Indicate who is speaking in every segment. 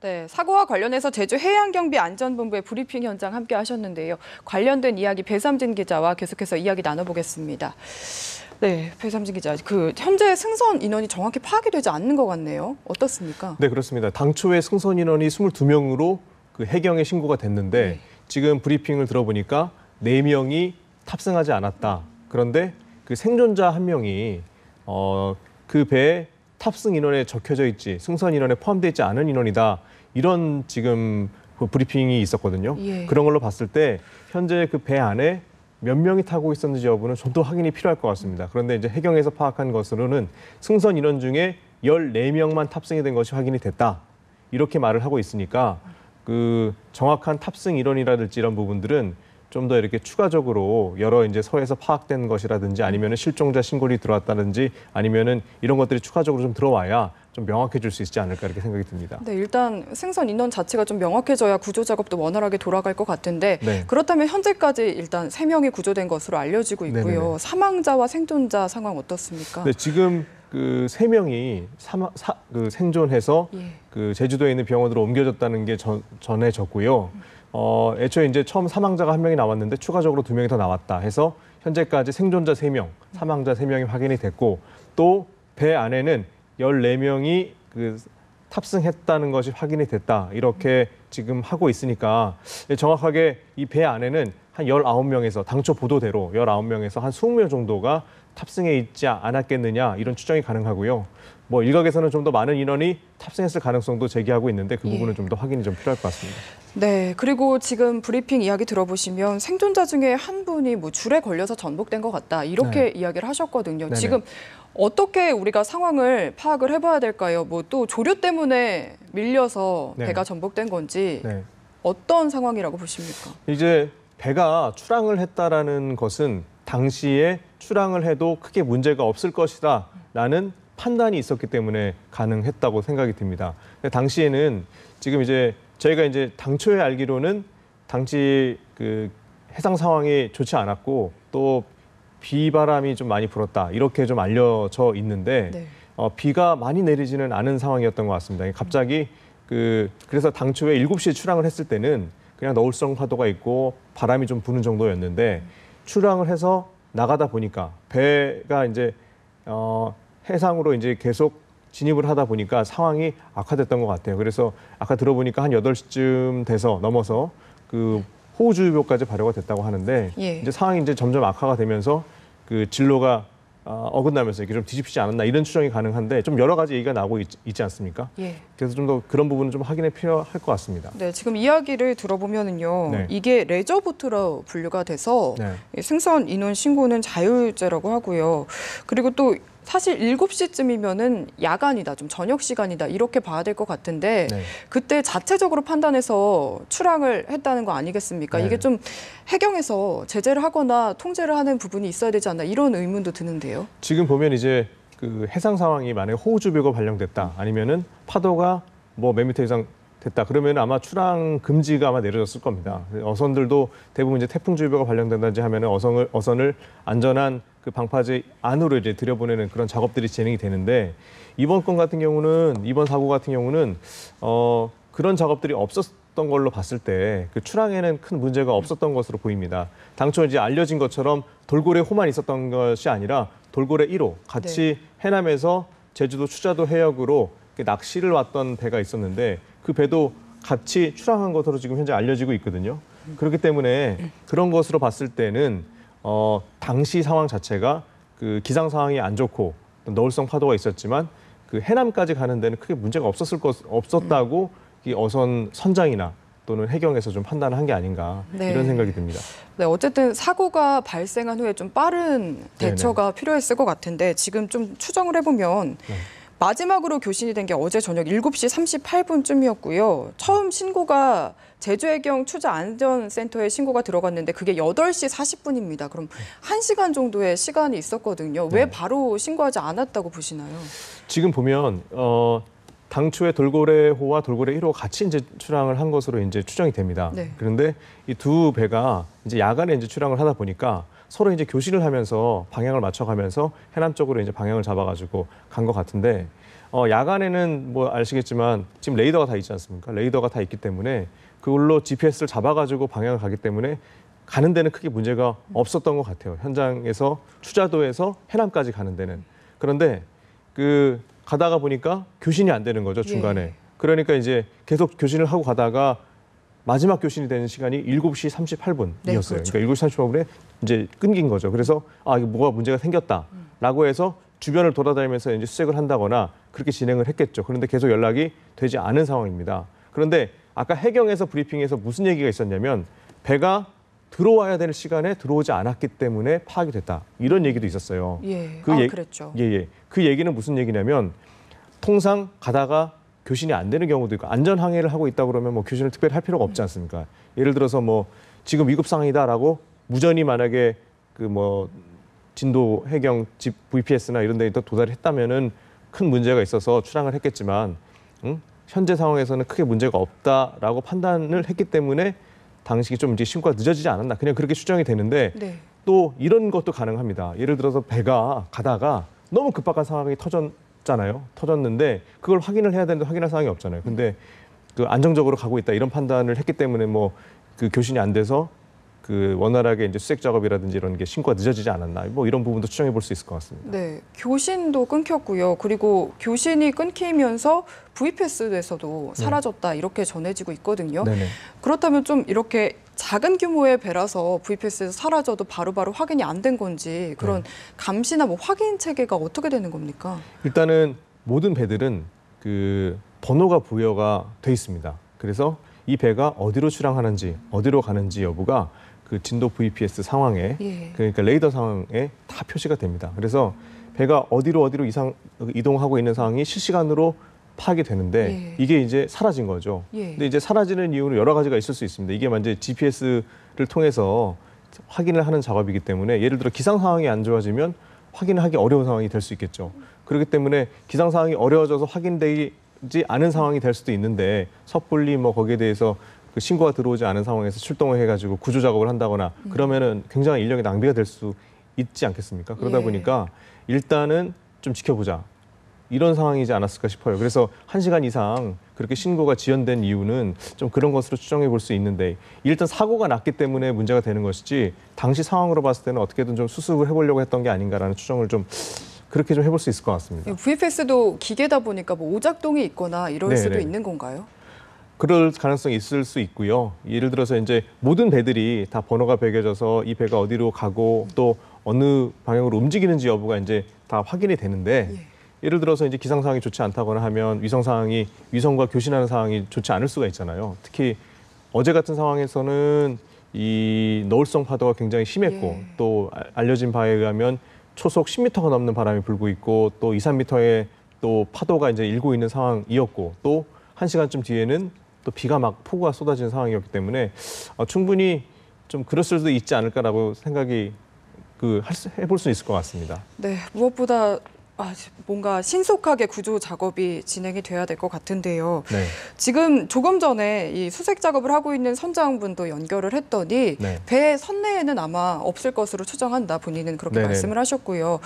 Speaker 1: 네, 사고와 관련해서 제주해양경비안전본부의 브리핑 현장 함께 하셨는데요. 관련된 이야기 배삼진 기자와 계속해서 이야기 나눠보겠습니다. 네, 배삼진 기자, 현재 승선 인원이 정확히 파악이 되지 않는 것 같네요. 어떻습니까?
Speaker 2: 네, 그렇습니다. 당초에 승선 인원이 22명으로 그 해경에 신고가 됐는데
Speaker 1: 네.
Speaker 2: 지금 브리핑을 들어보니까 4명이 탑승하지 않았다. 그런데 그 생존자 1명이 그 배에 탑승 인원에 적혀져 있지 승선 인원에 포함되어 있지 않은 인원이다. 이런 지금 그 브리핑이 있었거든요.
Speaker 1: 예.
Speaker 2: 그런 걸로 봤을 때 현재 그 배 안에 몇 명이 타고 있었는지 여부는 좀 더 확인이 필요할 것 같습니다. 그런데 이제 해경에서 파악한 것으로는 승선 인원 중에 14명만 탑승이 된 것이 확인이 됐다. 이렇게 말을 하고 있으니까 그 정확한 탑승 인원이라든지 이런 부분들은 좀 더 이렇게 추가적으로 여러 이제 서에서 파악된 것이라든지 아니면은 실종자 신고리 들어왔다든지 아니면은 이런 것들이 추가적으로 좀 들어와야 좀 명확해질 수 있지 않을까 이렇게 생각이 듭니다.
Speaker 1: 네, 일단 승선 인원 자체가 좀 명확해져야 구조 작업도 원활하게 돌아갈 것 같은데
Speaker 2: 네.
Speaker 1: 그렇다면 현재까지 일단 3명이 구조된 것으로 알려지고 있고요.
Speaker 2: 네네네.
Speaker 1: 사망자와 생존자 상황 어떻습니까?
Speaker 2: 네, 지금 그 3명이 생존해서
Speaker 1: 예.
Speaker 2: 그 제주도에 있는 병원으로 옮겨졌다는 게 전해졌고요. 애초에 이제 처음 사망자가 1명이 나왔는데 추가적으로 2명이 더 나왔다 해서 현재까지 생존자 3명, 사망자 3명이 확인이 됐고 또 배 안에는 14명이 그 탑승했다는 것이 확인이 됐다. 이렇게 지금 하고 있으니까 정확하게 이 배 안에는 한 19명에서 당초 보도대로 19명에서 한 20명 정도가 탑승해 있지 않았겠느냐 이런 추정이 가능하고요. 뭐 일각에서는 좀 더 많은 인원이 탑승했을 가능성도 제기하고 있는데 그 부분은 좀 더 확인이 좀 필요할 것 같습니다.
Speaker 1: 네, 그리고 지금 브리핑 이야기 들어보시면 생존자 중에 한 분이 뭐 줄에 걸려서 전복된 것 같다 이렇게 이야기를 하셨거든요.
Speaker 2: 네네.
Speaker 1: 지금 어떻게 우리가 상황을 파악을 해봐야 될까요? 뭐 또 조류 때문에 밀려서
Speaker 2: 네.
Speaker 1: 배가 전복된 건지
Speaker 2: 네.
Speaker 1: 어떤 상황이라고 보십니까?
Speaker 2: 이제 배가 출항을 했다라는 것은 당시에 출항을 해도 크게 문제가 없을 것이다라는 판단이 있었기 때문에 가능했다고 생각이 듭니다. 당시에는 지금 이제 저희가 이제 당초에 알기로는 당시 그 해상 상황이 좋지 않았고 또 비바람이 좀 많이 불었다 이렇게 좀 알려져 있는데
Speaker 1: 네.
Speaker 2: 비가 많이 내리지는 않은 상황이었던 것 같습니다. 갑자기 그래서 당초에 7시에 출항을 했을 때는 그냥 너울성 파도가 있고 바람이 좀 부는 정도였는데 출항을 해서 나가다 보니까 배가 이제 해상으로 이제 계속 진입을 하다 보니까 상황이 악화됐던 것 같아요. 그래서 아까 들어보니까 한 8시쯤 돼서 넘어서 그 호우주의보까지 발효가 됐다고 하는데
Speaker 1: 예.
Speaker 2: 이제 상황이 이제 점점 악화가 되면서 그 진로가 어긋나면서 이렇게 좀 뒤집히지 않았나 이런 추정이 가능한데 좀 여러 가지 얘기가 나오고 있지 않습니까?
Speaker 1: 예.
Speaker 2: 그래서 좀 더 그런 부분은 좀 확인이 필요할 것 같습니다.
Speaker 1: 네, 지금 이야기를 들어보면은요,
Speaker 2: 네.
Speaker 1: 이게 레저보트로 분류가 돼서
Speaker 2: 네.
Speaker 1: 이 승선 인원 신고는 자율제라고 하고요. 그리고 또 사실 7시쯤이면은 야간이다, 좀 저녁 시간이다 이렇게 봐야 될 것 같은데
Speaker 2: 네.
Speaker 1: 그때 자체적으로 판단해서 출항을 했다는 거 아니겠습니까?
Speaker 2: 네.
Speaker 1: 이게 좀 해경에서 제재를 하거나 통제를 하는 부분이 있어야 되지 않나 이런 의문도 드는데요.
Speaker 2: 지금 보면 이제 그 해상 상황이 만약에 호우주의보가 발령됐다 아니면은 파도가 뭐 몇 미터 이상 됐다 그러면 아마 출항 금지가 아마 내려졌을 겁니다. 어선들도 대부분 이제 태풍주의보가 발령된다든지 하면은 어선을 안전한 그 방파제 안으로 이제 들여보내는 그런 작업들이 진행이 되는데 이번 사고 같은 경우는 그런 작업들이 없었던 걸로 봤을 때 그 출항에는 큰 문제가 없었던 것으로 보입니다. 당초 이제 알려진 것처럼 돌고래 호만 있었던 것이 아니라 돌고래 1호 같이 해남에서 제주도 추자도 해역으로 낚시를 왔던 배가 있었는데 그 배도 같이 출항한 것으로 지금 현재 알려지고 있거든요. 그렇기 때문에 그런 것으로 봤을 때는 당시 상황 자체가 그 기상 상황이 안 좋고 너울성 파도가 있었지만 그 해남까지 가는 데는 크게 문제가 없었다고 이 어선 선장이나 또는 해경에서 좀 판단을 한 게 아닌가
Speaker 1: 네.
Speaker 2: 이런 생각이 듭니다.
Speaker 1: 네, 어쨌든 사고가 발생한 후에 좀 빠른 대처가 필요했을 것 같은데 지금 좀 추정을 해보면 마지막으로 교신이 된 게 어제 저녁 7시 38분쯤이었고요. 처음 신고가 제주해경 추자안전센터에 신고가 들어갔는데 그게 8시 40분입니다. 그럼 1시간 정도의 시간이 있었거든요. 왜 바로 신고하지 않았다고 보시나요?
Speaker 2: 지금 보면 당초에 돌고래호와 돌고래 1호 같이 이제 출항을 한 것으로 이제 추정이 됩니다.
Speaker 1: 네.
Speaker 2: 그런데 이 두 배가 이제 야간에 이제 출항을 하다 보니까 서로 이제 교신을 하면서 방향을 맞춰가면서 해남 쪽으로 이제 방향을 잡아가지고 간 것 같은데 야간에는 뭐 아시겠지만 지금 레이더가 다 있지 않습니까? 레이더가 다 있기 때문에 그걸로 GPS를 잡아가지고 방향을 가기 때문에 가는 데는 크게 문제가 없었던 것 같아요. 현장에서 추자도에서 해남까지 가는 데는. 그런데 그 가다가 보니까 교신이 안 되는 거죠, 중간에.
Speaker 1: 예.
Speaker 2: 그러니까 이제 계속 교신을 하고 가다가 마지막 교신이 되는 시간이 7시 38분이었어요.
Speaker 1: 네, 그렇죠.
Speaker 2: 그러니까 7시 38분에 이제 끊긴 거죠. 그래서 이게 뭐가 문제가 생겼다라고 해서 주변을 돌아다니면서 이제 수색을 한다거나 그렇게 진행을 했겠죠. 그런데 계속 연락이 되지 않은 상황입니다. 그런데 아까 해경에서 브리핑에서 무슨 얘기가 있었냐면 배가 들어와야 될 시간에 들어오지 않았기 때문에 파악이 됐다. 이런 얘기도 있었어요.
Speaker 1: 예. 그랬죠.
Speaker 2: 예. 그 얘기는 무슨 얘기냐면 통상 가다가 교신이 안 되는 경우도 있고 안전 항해를 하고 있다 그러면 뭐 교신을 특별히 할 필요가 없지 않습니까? 예를 들어서 뭐 지금 위급 상황이다라고 무전이 만약에 그 뭐 진도 해경 집 VPS나 이런 데에 도달했다면은 큰 문제가 있어서 출항을 했겠지만 현재 상황에서는 크게 문제가 없다라고 판단을 했기 때문에 당시 좀 이제 신고가 늦어지지 않았나 그냥 그렇게 추정이 되는데
Speaker 1: 네.
Speaker 2: 또 이런 것도 가능합니다. 예를 들어서 배가 가다가 너무 급박한 상황이 터졌는데 그걸 확인을 해야 되는데 확인할 상황이 없잖아요. 근데 그 안정적으로 가고 있다 이런 판단을 했기 때문에 뭐 그 교신이 안 돼서 그 원활하게 이제 수색 작업이라든지 이런 게 신고가 늦어지지 않았나 뭐 이런 부분도 추정해 볼 수 있을 것 같습니다.
Speaker 1: 네, 교신도 끊겼고요. 그리고 교신이 끊기면서 VPS에서도 사라졌다 이렇게 전해지고 있거든요.
Speaker 2: 네네.
Speaker 1: 그렇다면 좀 이렇게 작은 규모의 배라서 VPS에서 사라져도 바로바로 확인이 안 된 건지 그런 감시나 뭐 확인 체계가 어떻게 되는 겁니까?
Speaker 2: 일단은 모든 배들은 그 번호가 부여가 돼 있습니다. 그래서 이 배가 어디로 출항하는지 어디로 가는지 여부가 그 진도 VPS 상황에
Speaker 1: 예.
Speaker 2: 그러니까 레이더 상황에 다 표시가 됩니다. 그래서 배가 어디로 이동하고 있는 상황이 실시간으로 파악이 되는데 이게 이제 사라진 거죠. 근데 이제 사라지는 이유는 여러 가지가 있을 수 있습니다. 이게 완전히 GPS를 통해서 확인을 하는 작업이기 때문에 예를 들어 기상 상황이 안 좋아지면 확인을 하기 어려운 상황이 될 수 있겠죠. 그렇기 때문에 기상 상황이 어려워져서 확인되지 않은 상황이 될 수도 있는데 섣불리 뭐 거기에 대해서 그 신고가 들어오지 않은 상황에서 출동을 해가지고 구조 작업을 한다거나 그러면은 굉장한 인력의 낭비가 될 수 있지 않겠습니까? 그러다 보니까 일단은 좀 지켜보자. 이런 상황이지 않았을까 싶어요. 그래서 1시간 이상 그렇게 신고가 지연된 이유는 좀 그런 것으로 추정해 볼 수 있는데 일단 사고가 났기 때문에 문제가 되는 것이지 당시 상황으로 봤을 때는 어떻게든 좀 수습을 해보려고 했던 게 아닌가라는 추정을 좀 그렇게 좀 해볼 수 있을 것 같습니다.
Speaker 1: VPS도 기계다 보니까 뭐 오작동이 있거나 이럴 수도 있는 건가요?
Speaker 2: 그럴 가능성이 있을 수 있고요. 예를 들어서 이제 모든 배들이 다 번호가 배겨져서 이 배가 어디로 가고 또 어느 방향으로 움직이는지 여부가 이제 다 확인이 되는데 예를 들어서 이제 기상 상황이 좋지 않다거나 하면 위성과 교신하는 상황이 좋지 않을 수가 있잖아요. 특히 어제 같은 상황에서는 이 너울성 파도가 굉장히 심했고 또 알려진 바에 의하면 초속 10m가 넘는 바람이 불고 있고 또 2, 3m의 또 파도가 이제 일고 있는 상황이었고 또 1시간쯤 뒤에는 또 비가 막 폭우가 쏟아지는 상황이었기 때문에 충분히 좀 그랬을 수도 있지 않을까라고 생각이 해볼 수 있을 것 같습니다.
Speaker 1: 네, 무엇보다 뭔가 신속하게 구조 작업이 진행이 돼야 될 것 같은데요.
Speaker 2: 네.
Speaker 1: 지금 조금 전에 이 수색 작업을 하고 있는 선장분도 연결을 했더니 배 선내에는 아마 없을 것으로 추정한다. 본인은 그렇게 말씀을 하셨고요.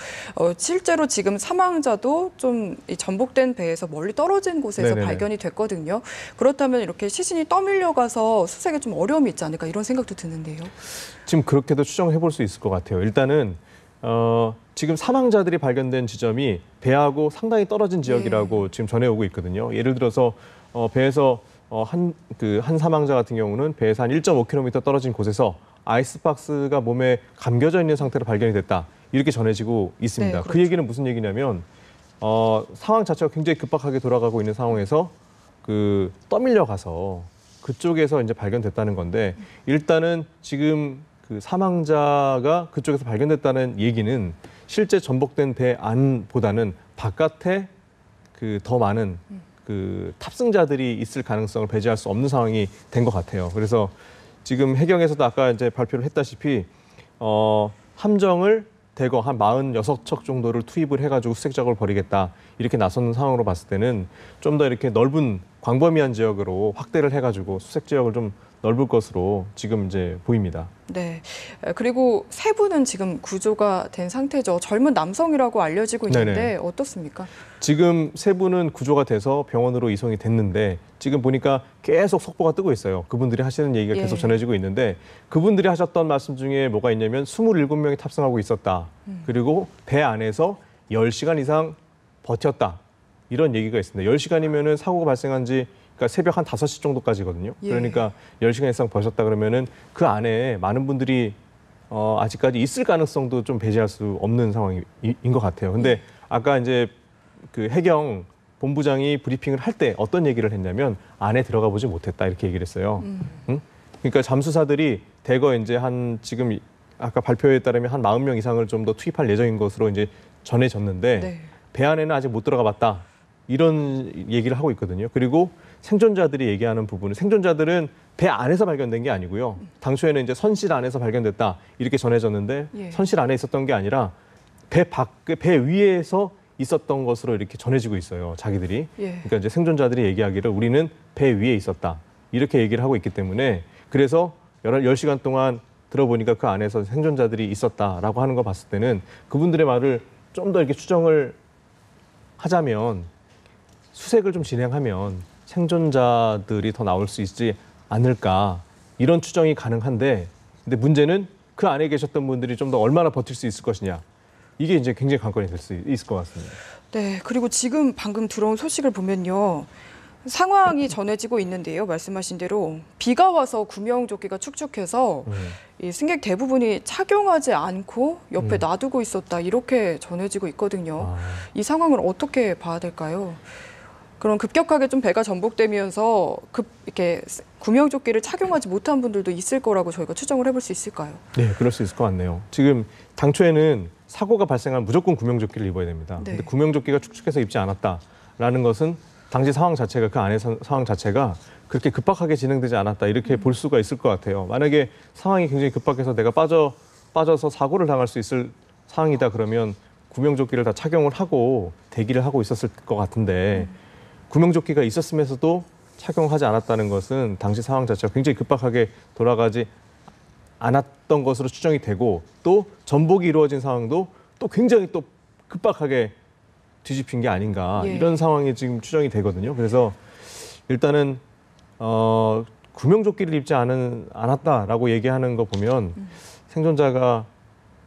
Speaker 1: 실제로 지금 사망자도 좀 이 전복된 배에서 멀리 떨어진 곳에서 발견이 됐거든요. 그렇다면 이렇게 시신이 떠밀려가서 수색에 좀 어려움이 있지 않을까 이런 생각도 드는데요.
Speaker 2: 지금 그렇게도 추정해 볼 수 있을 것 같아요. 일단은 지금 사망자들이 발견된 지점이 배하고 상당히 떨어진 지역이라고 지금 전해오고 있거든요. 예를 들어서 배에서 한 사망자 같은 경우는 배에서 한 1.5km 떨어진 곳에서 아이스박스가 몸에 감겨져 있는 상태로 발견이 됐다. 이렇게 전해지고 있습니다.
Speaker 1: 네, 그렇죠.
Speaker 2: 그 얘기는 무슨 얘기냐면 상황 자체가 굉장히 급박하게 돌아가고 있는 상황에서 떠밀려가서 그쪽에서 이제 발견됐다는 건데 일단은 지금 그 사망자가 그쪽에서 발견됐다는 얘기는 실제 전복된 배 안보다는 바깥에 더 많은 탑승자들이 있을 가능성을 배제할 수 없는 상황이 된 것 같아요. 그래서 지금 해경에서도 아까 이제 발표를 했다시피 함정을 대거 한 46척 정도를 투입을 해가지고 수색 작업을 벌이겠다 이렇게 나서는 상황으로 봤을 때는 좀 더 이렇게 넓은 광범위한 지역으로 확대를 해가지고 수색 지역을 좀 넓을 것으로 지금 이제 보입니다.
Speaker 1: 네. 그리고 세 분은 지금 구조가 된 상태죠. 젊은 남성이라고 알려지고 있는데
Speaker 2: 네네.
Speaker 1: 어떻습니까?
Speaker 2: 지금 세 분은 구조가 돼서 병원으로 이송이 됐는데 지금 보니까 계속 속보가 뜨고 있어요. 그분들이 하시는 얘기가
Speaker 1: 예.
Speaker 2: 계속 전해지고 있는데 그분들이 하셨던 말씀 중에 뭐가 있냐면 27명이 탑승하고 있었다. 그리고 배 안에서 10시간 이상 버텼다. 이런 얘기가 있습니다. 10시간이면은 사고가 발생한 지 그러니까 새벽 한 5시 정도까지거든요.
Speaker 1: 예.
Speaker 2: 그러니까 10시간 이상 버텼다 그러면은 그 안에 많은 분들이 아직까지 있을 가능성도 좀 배제할 수 없는 상황인 것 같아요. 근데 아까 이제 그 해경 본부장이 브리핑을 할 때 어떤 얘기를 했냐면 안에 들어가 보지 못했다 이렇게 얘기를 했어요. 응? 그러니까 잠수사들이 대거 이제 한 지금 아까 발표에 따르면 한 40명 이상을 좀 더 투입할 예정인 것으로 이제 전해졌는데
Speaker 1: 네.
Speaker 2: 배 안에는 아직 못 들어가 봤다. 이런 얘기를 하고 있거든요. 그리고 생존자들이 얘기하는 부분은 생존자들은 배 안에서 발견된 게 아니고요. 당초에는 이제 선실 안에서 발견됐다. 이렇게 전해졌는데
Speaker 1: 예.
Speaker 2: 선실 안에 있었던 게 아니라 배 위에서 있었던 것으로 이렇게 전해지고 있어요. 자기들이.
Speaker 1: 예.
Speaker 2: 그러니까 이제 생존자들이 얘기하기를 우리는 배 위에 있었다. 이렇게 얘기를 하고 있기 때문에 그래서 10시간 동안 들어보니까 그 안에서 생존자들이 있었다라고 하는 거 봤을 때는 그분들의 말을 좀 더 이렇게 추정을 하자면 수색을 좀 진행하면 생존자들이 더 나올 수 있지 않을까 이런 추정이 가능한데 근데 문제는 그 안에 계셨던 분들이 좀 더 얼마나 버틸 수 있을 것이냐 이게 이제 굉장히 관건이 될 수 있을 것 같습니다.
Speaker 1: 네. 그리고 지금 방금 들어온 소식을 보면요. 상황이 전해지고 있는데요. 말씀하신 대로 비가 와서 구명조끼가 축축해서 이 승객 대부분이 착용하지 않고 옆에 놔두고 있었다. 이렇게 전해지고 있거든요. 이 상황을 어떻게 봐야 될까요? 그럼 급격하게 좀 배가 전복되면서 이렇게 구명조끼를 착용하지 못한 분들도 있을 거라고 저희가 추정을 해볼 수 있을까요?
Speaker 2: 네, 그럴 수 있을 것 같네요. 지금 당초에는 사고가 발생하면 무조건 구명조끼를 입어야 됩니다.
Speaker 1: 네.
Speaker 2: 근데 구명조끼가 축축해서 입지 않았다라는 것은 당시 상황 자체가 그 안에 상황 자체가 그렇게 급박하게 진행되지 않았다 이렇게 볼 수가 있을 것 같아요. 만약에 상황이 굉장히 급박해서 내가 빠져서 사고를 당할 수 있을 상황이다 그러면 구명조끼를 다 착용을 하고 대기를 하고 있었을 것 같은데 구명조끼가 있었으면서도 착용하지 않았다는 것은 당시 상황 자체가 굉장히 급박하게 돌아가지 않았던 것으로 추정이 되고 또 전복이 이루어진 상황도 또 굉장히 또 급박하게 뒤집힌 게 아닌가
Speaker 1: 예.
Speaker 2: 이런 상황이 지금 추정이 되거든요. 그래서 일단은 구명조끼를 입지 않았다라고 얘기하는 거 보면 생존자가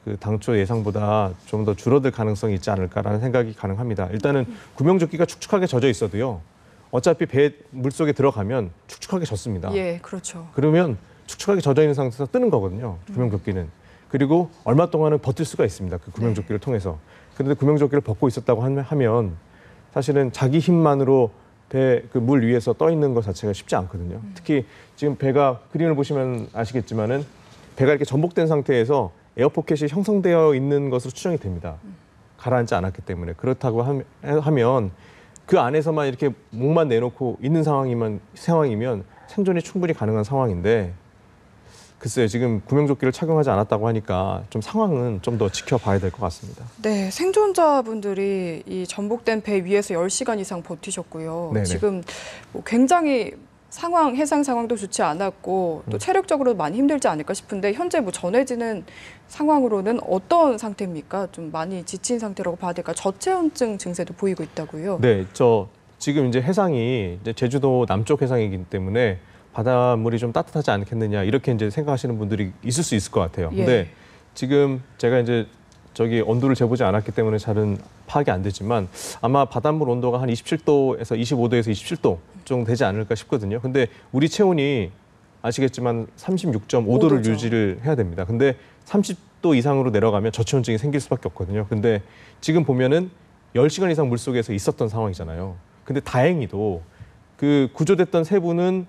Speaker 2: 그 당초 예상보다 좀 더 줄어들 가능성이 있지 않을까라는 생각이 가능합니다. 일단은 구명조끼가 축축하게 젖어 있어도요. 어차피 배 물속에 들어가면 축축하게 젖습니다.
Speaker 1: 예, 그렇죠.
Speaker 2: 그러면 축축하게 젖어 있는 상태에서 뜨는 거거든요. 구명조끼는. 그리고 얼마 동안은 버틸 수가 있습니다. 그 구명조끼를 통해서. 그런데 구명조끼를 벗고 있었다고 하면 사실은 자기 힘만으로 배 그 물 위에서 떠 있는 것 자체가 쉽지 않거든요. 특히 지금 배가 그림을 보시면 아시겠지만은 배가 이렇게 전복된 상태에서 에어포켓이 형성되어 있는 것으로 추정이 됩니다. 가라앉지 않았기 때문에. 그렇다고 하면 그 안에서만 이렇게 목만 내놓고 있는 상황이면 생존이 충분히 가능한 상황인데 글쎄요. 지금 구명조끼를 착용하지 않았다고 하니까 좀 상황은 좀 더 지켜봐야 될 것 같습니다.
Speaker 1: 네, 생존자분들이 이 전복된 배 위에서 10시간 이상 버티셨고요.
Speaker 2: 네네.
Speaker 1: 지금 뭐 굉장히 해상 상황도 좋지 않았고 또 체력적으로 많이 힘들지 않을까 싶은데 현재 뭐 전해지는 상황으로는 어떤 상태입니까? 좀 많이 지친 상태라고 봐야 될까? 저체온증 증세도 보이고 있다고요.
Speaker 2: 네, 지금 이제 해상이 이제 제주도 남쪽 해상이기 때문에 바닷물이 좀 따뜻하지 않겠느냐 이렇게 이제 생각하시는 분들이 있을 수 있을 것 같아요.
Speaker 1: 예.
Speaker 2: 근데 지금 제가 이제 온도를 재보지 않았기 때문에 잘은 파악이 안 되지만 아마 바닷물 온도가 한 27도에서 25도에서 27도 정도 되지 않을까 싶거든요. 근데 우리 체온이 아시겠지만 36.5도를
Speaker 1: 5도죠.
Speaker 2: 유지를 해야 됩니다. 근데 30도 이상으로 내려가면 저체온증이 생길 수밖에 없거든요. 근데 지금 보면은 10시간 이상 물속에서 있었던 상황이잖아요. 근데 다행히도 그 구조됐던 세 분은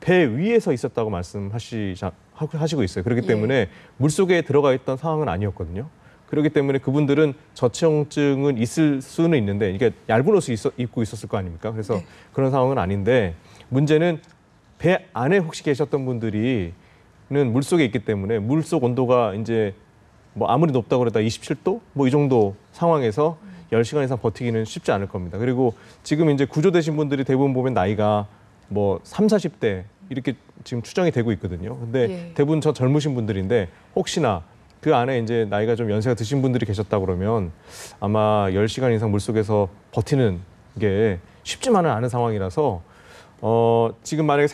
Speaker 2: 배 위에서 있었다고 말씀하시고 있어요. 그렇기 때문에 물속에 들어가 있던 상황은 아니었거든요. 그렇기 때문에 그분들은 저체온증은 있을 수는 있는데 이게 얇은 옷을 입고 있었을 거 아닙니까? 그래서
Speaker 1: 네.
Speaker 2: 그런 상황은 아닌데 문제는 배 안에 혹시 계셨던 분들이는 물속에 있기 때문에 물속 온도가 이제 뭐 아무리 높다고 그래도 27도 뭐 이 정도 상황에서 10시간 이상 버티기는 쉽지 않을 겁니다. 그리고 지금 이제 구조되신 분들이 대부분 보면 나이가 뭐 30, 40대 이렇게 지금 추정이 되고 있거든요. 근데
Speaker 1: 예.
Speaker 2: 대부분 저 젊으신 분들인데 혹시나 그 안에 이제 나이가 좀 연세가 드신 분들이 계셨다 그러면 아마 10시간 이상 물속에서 버티는 게 쉽지만은 않은 상황이라서 지금 만약에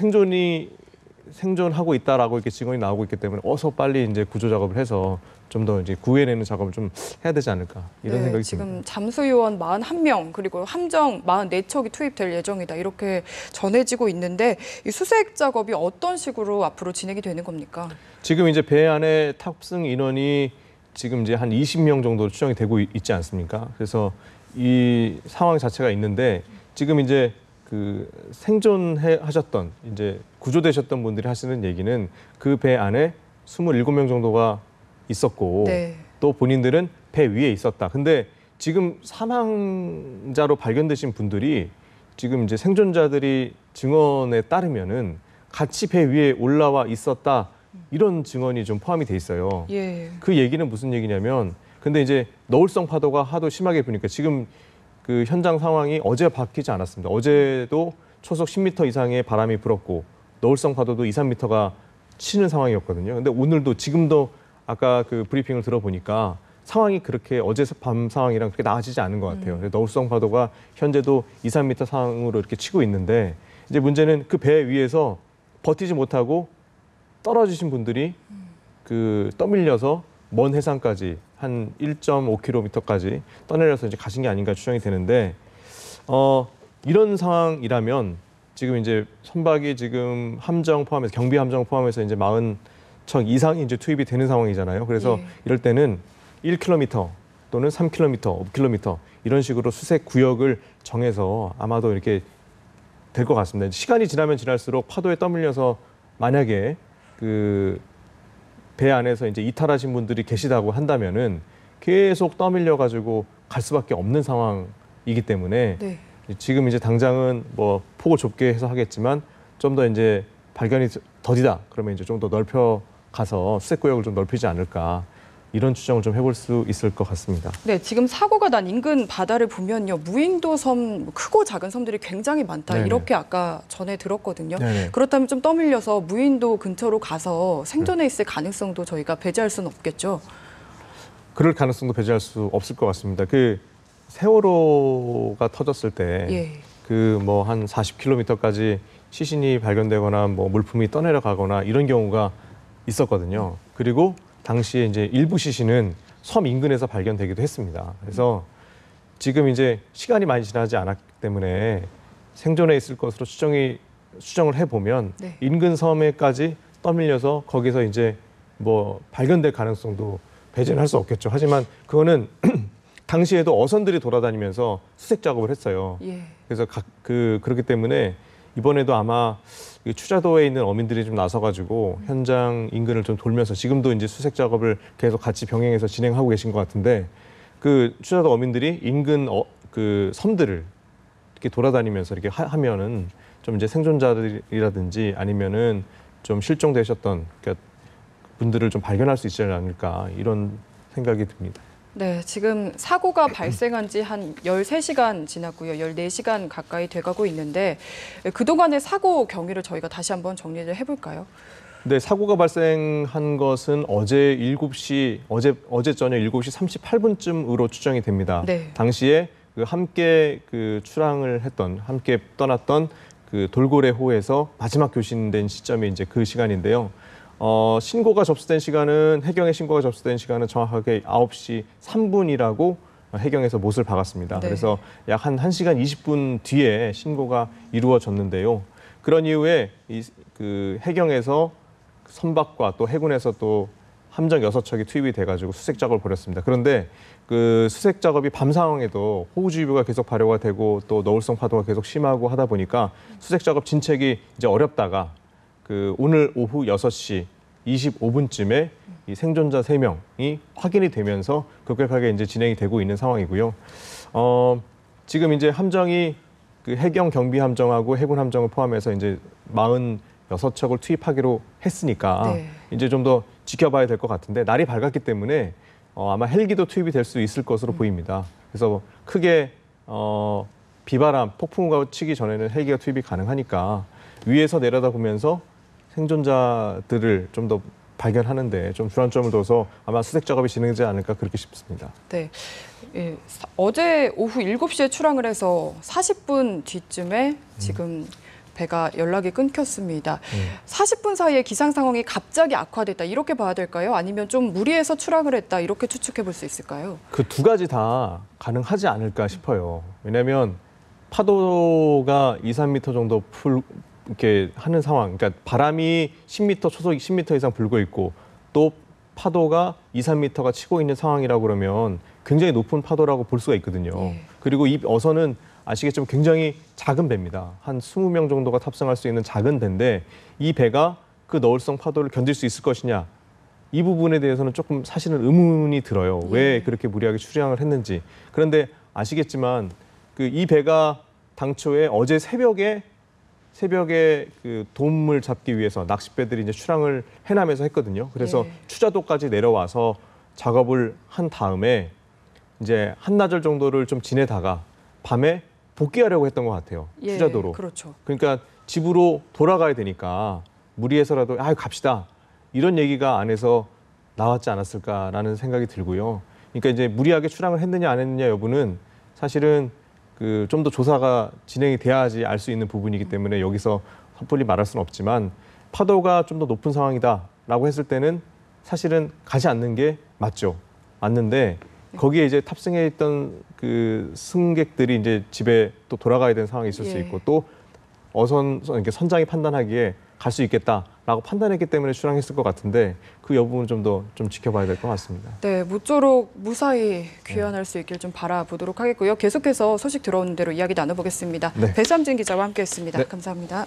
Speaker 2: 생존하고 있다라고 이렇게 증언이 나오고 있기 때문에 어서 빨리 이제 구조 작업을 해서 좀 더 이제 구해내는 작업을 좀 해야 되지 않을까 이런
Speaker 1: 네,
Speaker 2: 생각이
Speaker 1: 지금
Speaker 2: 듭니다.
Speaker 1: 잠수 요원 41명 그리고 함정 44척이 투입될 예정이다 이렇게 전해지고 있는데 이 수색 작업이 어떤 식으로 앞으로 진행이 되는 겁니까?
Speaker 2: 지금 이제 배 안에 탑승 인원이 지금 이제 한 20명 정도 추정이 되고 있지 않습니까? 그래서 이 상황 자체가 있는데 지금 이제 그 생존하셨던 이제 구조되셨던 분들이 하시는 얘기는 그 배 안에 27명 정도가 있었고
Speaker 1: 네.
Speaker 2: 또 본인들은 배 위에 있었다. 근데 지금 사망자로 발견되신 분들이 지금 이제 생존자들이 증언에 따르면은 같이 배 위에 올라와 있었다. 이런 증언이 좀 포함이 돼 있어요.
Speaker 1: 예.
Speaker 2: 그 얘기는 무슨 얘기냐면 근데 이제 너울성 파도가 하도 심하게 부니까 지금 그 현장 상황이 어제 바뀌지 않았습니다. 어제도 초속 10m 이상의 바람이 불었고 너울성 파도도 2, 3m가 치는 상황이었거든요. 근데 오늘도 지금도 아까 그 브리핑을 들어보니까 상황이 그렇게 어제 밤 상황이랑 그렇게 나아지지 않은 것 같아요. 너울성 파도가 현재도 2, 3m 상으로 이렇게 치고 있는데 이제 문제는 그 배 위에서 버티지 못하고 떨어지신 분들이 그 떠밀려서 먼 해상까지 한 1.5km까지 떠내려서 이제 가신 게 아닌가 추정이 되는데 이런 상황이라면 지금 이제 선박이 지금 함정 포함해서 경비 함정 포함해서 이제 40척 이상이 이제 투입이 되는 상황이잖아요. 그래서
Speaker 1: 예.
Speaker 2: 이럴 때는 1km 또는 3km, 5km 이런 식으로 수색 구역을 정해서 아마도 이렇게 될 것 같습니다. 시간이 지나면 지날수록 파도에 떠밀려서 만약에 그 배 안에서 이제 이탈하신 분들이 계시다고 한다면은 계속 떠밀려 가지고 갈 수밖에 없는 상황이기 때문에
Speaker 1: 네.
Speaker 2: 지금 이제 당장은 뭐 폭을 좁게 해서 하겠지만 좀 더 이제 발견이 더디다 그러면 이제 좀 더 넓혀 가서 수색 구역을 좀 넓히지 않을까 이런 추정을 좀 해볼 수 있을 것 같습니다.
Speaker 1: 네, 지금 사고가 난 인근 바다를 보면요. 무인도 섬, 크고 작은 섬들이 굉장히 많다.
Speaker 2: 네네.
Speaker 1: 이렇게 아까 전에 들었거든요.
Speaker 2: 네네.
Speaker 1: 그렇다면 좀 떠밀려서 무인도 근처로 가서 생존해 있을 가능성도 저희가 배제할 수는 없겠죠.
Speaker 2: 그럴 가능성도 배제할 수 없을 것 같습니다. 그 세월호가 터졌을 때
Speaker 1: 예.
Speaker 2: 그 뭐 한 40km까지 시신이 발견되거나 뭐 물품이 떠내려가거나 이런 경우가 있었거든요. 그리고 당시에 이제 일부 시신은 섬 인근에서 발견되기도 했습니다. 그래서 지금 이제 시간이 많이 지나지 않았기 때문에 생존해 있을 것으로 추정을 해보면
Speaker 1: 네.
Speaker 2: 인근 섬에까지 떠밀려서 거기서 이제 뭐 발견될 가능성도 배제는 할 수 없겠죠. 하지만 그거는 당시에도 어선들이 돌아다니면서 수색 작업을 했어요.
Speaker 1: 예.
Speaker 2: 그래서 그렇기 때문에 이번에도 아마 추자도에 있는 어민들이 좀 나서가지고 현장 인근을 좀 돌면서 지금도 이제 수색 작업을 계속 같이 병행해서 진행하고 계신 것 같은데 그 추자도 어민들이 인근 그 섬들을 이렇게 돌아다니면서 이렇게 하면은 좀 이제 생존자들이라든지 아니면은 좀 실종되셨던 그러니까 분들을 좀 발견할 수 있지 않을까 이런 생각이 듭니다.
Speaker 1: 네, 지금 사고가 발생한 지 한 13시간 지났고요. 14시간 가까이 돼가고 있는데 그동안의 사고 경위를 저희가 다시 한번 정리를 해볼까요?
Speaker 2: 네, 사고가 발생한 것은 어제 저녁 7시 38분쯤으로 추정이 됩니다.
Speaker 1: 네.
Speaker 2: 당시에 그 함께 그 출항을 했던 함께 떠났던 그 돌고래호에서 마지막 교신된 시점이 이제 그 시간인데요. 신고가 접수된 시간은 해경에 신고가 접수된 시간은 정확하게 9시 3분이라고 해경에서 못을 박았습니다.
Speaker 1: 네.
Speaker 2: 그래서 약 한 1시간 20분 뒤에 신고가 이루어졌는데요. 그런 이후에 그 해경에서 선박과 또 해군에서 또 함정 6척이 투입이 돼가지고 수색 작업을 벌였습니다. 그런데 그 수색 작업이 밤 상황에도 호우주의보가 계속 발효가 되고 또 너울성 파도가 계속 심하고 하다 보니까 수색 작업 진척이 이제 어렵다가 그 오늘 오후 6시 25분쯤에 이 생존자 3명이 확인이 되면서 급격하게 이제 진행이 되고 있는 상황이고요. 지금 이제 함정이 그 해경 경비 함정하고 해군 함정을 포함해서 이제 46척을 투입하기로 했으니까
Speaker 1: 네.
Speaker 2: 이제 좀 더 지켜봐야 될 것 같은데 날이 밝았기 때문에 아마 헬기도 투입이 될 수 있을 것으로 보입니다. 그래서 크게 비바람, 폭풍우가 치기 전에는 헬기가 투입이 가능하니까 위에서 내려다보면서 생존자들을 좀 더 발견하는데 좀 주안점을 둬서 아마 수색 작업이 진행되지 않을까 그렇게 싶습니다.
Speaker 1: 네. 예, 어제 오후 7시에 출항을 해서 40분 뒤쯤에 지금 배가 연락이 끊겼습니다. 40분 사이에 기상 상황이 갑자기 악화됐다 이렇게 봐야 될까요? 아니면 좀 무리해서 출항을 했다 이렇게 추측해 볼 수 있을까요?
Speaker 2: 그 두 가지 다 가능하지 않을까 싶어요. 왜냐하면 파도가 2, 3m 정도 이렇게 하는 상황, 그러니까 바람이 10m, 초속 10m 이상 불고 있고 또 파도가 2, 3m가 치고 있는 상황이라고 그러면 굉장히 높은 파도라고 볼 수가 있거든요.
Speaker 1: 예.
Speaker 2: 그리고 이 어선은 아시겠지만 굉장히 작은 배입니다. 한 20명 정도가 탑승할 수 있는 작은 배인데 이 배가 그 너울성 파도를 견딜 수 있을 것이냐. 이 부분에 대해서는 조금 사실은 의문이 들어요. 왜 그렇게 무리하게 출항을 했는지. 그런데 아시겠지만 그 이 배가 당초에 어제 새벽에 그 돔을 잡기 위해서 낚싯배들이 이제 출항을 해남에서 했거든요. 그래서
Speaker 1: 예.
Speaker 2: 추자도까지 내려와서 작업을 한 다음에 이제 한나절 정도를 좀 지내다가 밤에 복귀하려고 했던 것 같아요.
Speaker 1: 예,
Speaker 2: 추자도로.
Speaker 1: 그렇죠.
Speaker 2: 그러니까 집으로 돌아가야 되니까 무리해서라도 갑시다. 이런 얘기가 안에서 나왔지 않았을까라는 생각이 들고요. 그러니까 이제 무리하게 출항을 했느냐 안 했느냐 여부는 사실은 그 좀 더 조사가 진행이 돼야지 알 수 있는 부분이기 때문에 여기서 섣불리 말할 수는 없지만 파도가 좀 더 높은 상황이다라고 했을 때는 사실은 가지 않는 게 맞죠. 맞는데 거기에 이제 탑승해 있던 그 승객들이 이제 집에 또 돌아가야 되는 상황이 있을 수
Speaker 1: 예.
Speaker 2: 있고 또 이렇게 선장이 판단하기에 갈 수 있겠다라고 판단했기 때문에 출항했을 것 같은데 그 여부는 좀 더 좀 지켜봐야 될 것 같습니다.
Speaker 1: 네, 모쪼록 무사히 귀환할 수 있길 좀 바라보도록 하겠고요. 계속해서 소식 들어오는 대로 이야기 나눠보겠습니다.
Speaker 2: 네.
Speaker 1: 배삼진 기자와 함께했습니다.
Speaker 2: 네.
Speaker 1: 감사합니다.